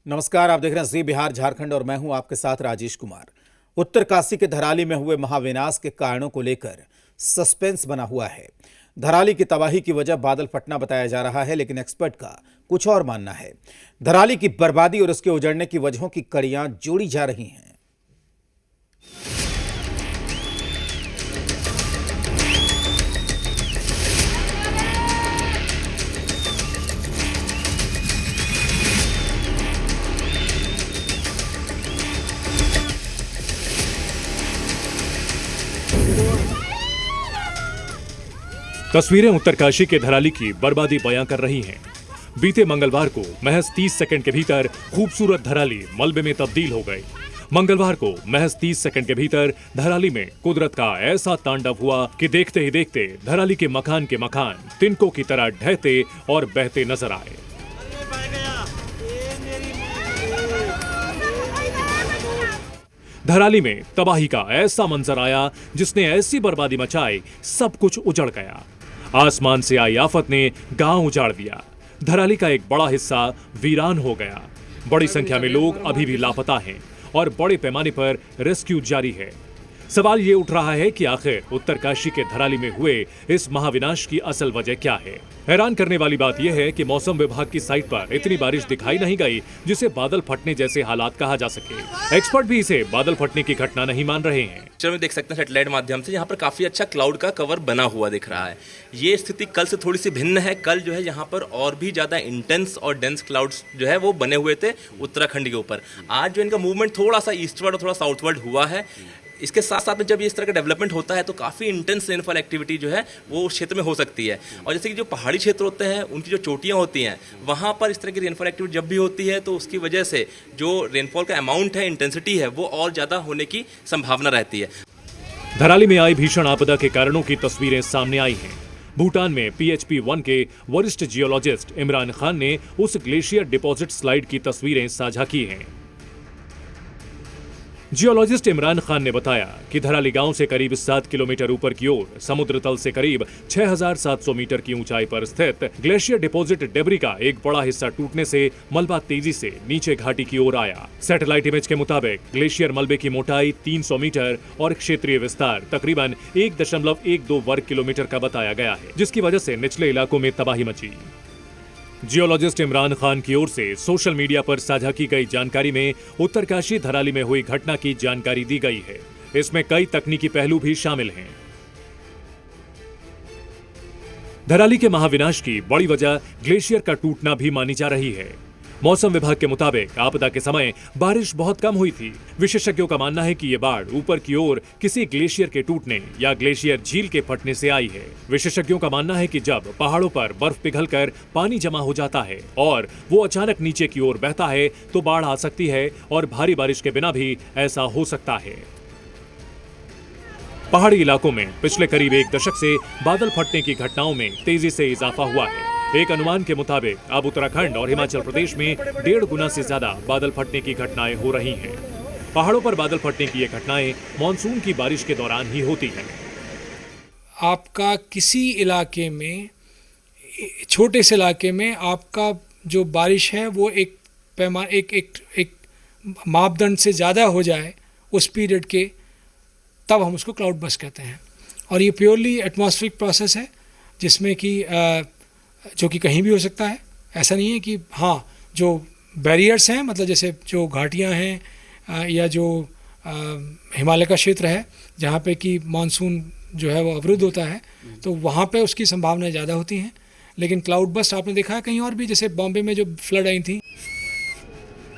नमस्कार, आप देख रहे हैं जी बिहार झारखंड और मैं हूं आपके साथ राजेश कुमार। उत्तरकाशी के धराली में हुए महाविनाश के कारणों को लेकर सस्पेंस बना हुआ है। धराली की तबाही की वजह बादल फटना बताया जा रहा है, लेकिन एक्सपर्ट का कुछ और मानना है। धराली की बर्बादी और उसके उजड़ने की वजहों की कड़ियां जोड़ी जा रही हैं। तस्वीरें उत्तरकाशी के धराली की बर्बादी बयां कर रही हैं। बीते मंगलवार को महज 30 सेकंड के भीतर खूबसूरत धराली मलबे में तब्दील हो गई। मंगलवार को महज 30 सेकंड के भीतर धराली में कुदरत का ऐसा तांडव हुआ कि देखते ही देखते धराली के मकान तिनकों की तरह ढहते और बहते नजर आए। धराली में तबाही का ऐसा मंजर आया जिसने ऐसी बर्बादी मचाई, सब कुछ उजड़ गया। आसमान से आई आफत ने गांव उजाड़ दिया। धराली का एक बड़ा हिस्सा वीरान हो गया। बड़ी संख्या में लोग अभी भी लापता हैं और बड़े पैमाने पर रेस्क्यू जारी है। सवाल ये उठ रहा है कि आखिर उत्तरकाशी के धराली में हुए इस महाविनाश की असल वजह क्या है। हैरान करने वाली बात यह है कि मौसम विभाग की साइट पर इतनी बारिश दिखाई नहीं गई जिसे बादल फटने जैसे हालात कहा जा सके। एक्सपर्ट भी इसे बादल फटने की घटना नहीं मान रहे हैं। पिक्चर में देख सकते हैं सैटेलाइट माध्यम से यहाँ पर काफी अच्छा क्लाउड का कवर बना हुआ दिख रहा है। ये स्थिति कल से थोड़ी सी भिन्न है। कल जो है यहाँ पर और भी ज्यादा इंटेंस और डेंस क्लाउड्स जो है वो बने हुए थे उत्तराखंड के ऊपर। आज जो इनका मूवमेंट थोड़ा सा ईस्टवर्ड और थोड़ा साउथवर्ड हुआ है। इसके साथ साथ में जब ये इस तरह का डेवलपमेंट होता है तो काफ़ी इंटेंस रेनफॉल एक्टिविटी जो है वो उस क्षेत्र में हो सकती है। और जैसे कि जो पहाड़ी क्षेत्र होते हैं उनकी जो चोटियाँ होती हैं वहाँ पर इस तरह की रेनफॉल एक्टिविटी जब भी होती है तो उसकी वजह से जो रेनफॉल का अमाउंट है, इंटेंसिटी है, वो और ज़्यादा होने की संभावना रहती है। धराली में आई भीषण आपदा के कारणों की तस्वीरें सामने आई हैं। भूटान में PHP-1 के वरिष्ठ जियोलॉजिस्ट इमरान खान ने उस ग्लेशियर डिपॉजिट स्लाइड की तस्वीरें साझा की हैं। जियोलॉजिस्ट इमरान खान ने बताया कि धराली गांव से करीब 7 किलोमीटर ऊपर की ओर समुद्र तल से करीब 6,700 मीटर की ऊंचाई पर स्थित ग्लेशियर डिपॉजिट डेब्री का एक बड़ा हिस्सा टूटने से मलबा तेजी से नीचे घाटी की ओर आया। सैटेलाइट इमेज के मुताबिक ग्लेशियर मलबे की मोटाई 300 मीटर और क्षेत्रीय विस्तार तकरीबन 1.12 वर्ग किलोमीटर का बताया गया है, जिसकी वजह से निचले इलाकों में तबाही मची। जियोलॉजिस्ट इमरान खान की ओर से सोशल मीडिया पर साझा की गई जानकारी में उत्तरकाशी धराली में हुई घटना की जानकारी दी गई है। इसमें कई तकनीकी पहलू भी शामिल हैं। धराली के महाविनाश की बड़ी वजह ग्लेशियर का टूटना भी मानी जा रही है। मौसम विभाग के मुताबिक आपदा के समय बारिश बहुत कम हुई थी। विशेषज्ञों का मानना है कि ये बाढ़ ऊपर की ओर किसी ग्लेशियर के टूटने या ग्लेशियर झील के फटने से आई है। विशेषज्ञों का मानना है कि जब पहाड़ों पर बर्फ पिघलकर पानी जमा हो जाता है और वो अचानक नीचे की ओर बहता है तो बाढ़ आ सकती है और भारी बारिश के बिना भी ऐसा हो सकता है। पहाड़ी इलाकों में पिछले करीब एक दशक से बादल फटने की घटनाओं में तेजी से इजाफा हुआ है। एक अनुमान के मुताबिक अब उत्तराखंड और हिमाचल प्रदेश में 1.5 गुना से ज्यादा बादल फटने की घटनाएं हो रही हैं। पहाड़ों पर बादल फटने की ये घटनाएं मानसून की बारिश के दौरान ही होती हैं। आपका किसी इलाके में, छोटे से इलाके में आपका जो बारिश है वो एक मापदंड से ज़्यादा हो जाए उस पीरियड के, तब हम उसको क्लाउड बस्ट कहते हैं। और ये प्योरली एटमॉस्फेरिक प्रोसेस है जिसमें कि जो कि कहीं भी हो सकता है। ऐसा नहीं है कि हाँ जो बैरियर्स हैं, मतलब जैसे जो घाटियाँ हैं या जो हिमालय का क्षेत्र है जहाँ पे कि मानसून जो है वो अवरुद्ध होता है तो वहाँ पे उसकी संभावनाएं ज़्यादा होती हैं। लेकिन क्लाउड बस्ट आपने देखा है कहीं और भी, जैसे बॉम्बे में जो फ्लड आई थी।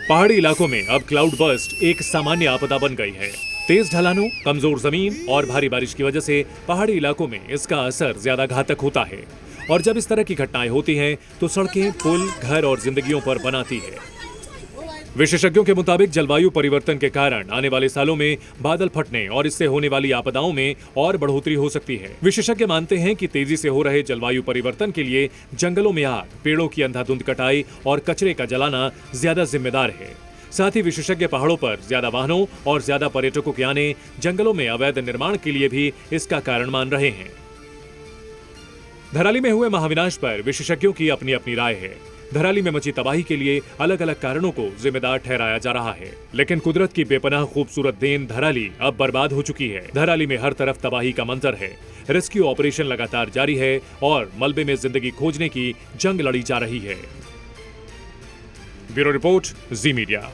पहाड़ी इलाकों में अब क्लाउड बस्ट एक सामान्य आपदा बन गई है। तेज ढलानों, कमजोर जमीन और भारी बारिश की वजह से पहाड़ी इलाकों में इसका असर ज्यादा घातक होता है और जब इस तरह की घटनाएं होती हैं तो सड़कें, पुल, घर और जिंदगियों पर बनाती है। विशेषज्ञों के मुताबिक जलवायु परिवर्तन के कारण आने वाले सालों में बादल फटने और इससे होने वाली आपदाओं में और बढ़ोतरी हो सकती है। विशेषज्ञ मानते हैं कि तेजी से हो रहे जलवायु परिवर्तन के लिए जंगलों में आग, पेड़ों की अंधाधुंध कटाई और कचरे का जलाना ज्यादा जिम्मेदार है। साथ ही विशेषज्ञ पहाड़ों पर ज्यादा वाहनों और ज्यादा पर्यटकों के आने, जंगलों में अवैध निर्माण के लिए भी इसका कारण मान रहे हैं। धराली में हुए महाविनाश पर विशेषज्ञों की अपनी अपनी राय है। धराली में मची तबाही के लिए अलग अलग कारणों को जिम्मेदार ठहराया जा रहा है, लेकिन कुदरत की बेपनाह खूबसूरत देन धराली अब बर्बाद हो चुकी है। धराली में हर तरफ तबाही का मंजर है। रेस्क्यू ऑपरेशन लगातार जारी है और मलबे में जिंदगी खोजने की जंग लड़ी जा रही है। ब्यूरो रिपोर्ट, जी मीडिया।